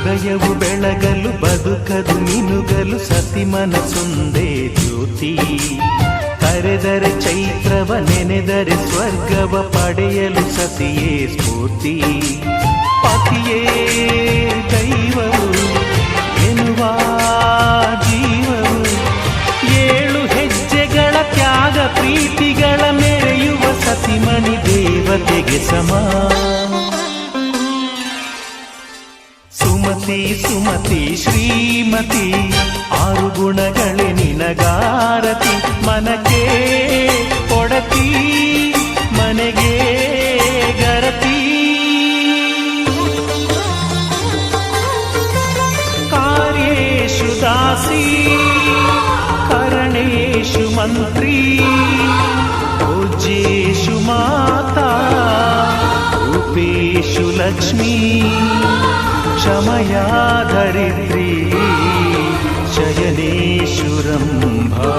ಹೃದಯವು ಬೆಳಗಲು ಬದುಕದು ಮಿನುಗಲು ಸತಿ ಮನಸೊಂದೇ ಜ್ಯೋತಿ. ಕರೆದರೆ ಚೈತ್ರವ ನೆನೆದರೆ ಸ್ವರ್ಗವ ಪಡೆಯಲು ಸತಿಯೇ ಸ್ಫೂರ್ತಿ. ಪತಿಯೇ ದೈವವು ಎನ್ನುವ ಜೀವವು, 7 ಹೆಜ್ಜೆಗಳ ತ್ಯಾಗ ಪ್ರೀತಿಗಳ ಮೆರೆಯುವ ಸತಿಮಣಿ ದೇವತೆಗೆ ಸಮ. ಸುಮತಿ ಸುಮತಿ ಶ್ರೀಮತಿ 6 ಗುಣಗಳೇ ನಿನಗಾರತಿ. ಮನಕ್ಕೆ ಕೊಡತಿ ಮನೆಗೆ ಗರತಿ. ಕಾರ್ಯೇಷು ದಾಸಿ ಕರಣೇಷು ಮಂತ್ರಿ. ಪೂಜ್ಯೇಷು ಮಾತಾ ರೂಪೇಷು ಲಕ್ಷ್ಮೀ. ಕ್ಷಮಯಾ ಧರಿತ್ರಿ ಶಯನೇಷು ರಂಭಾ.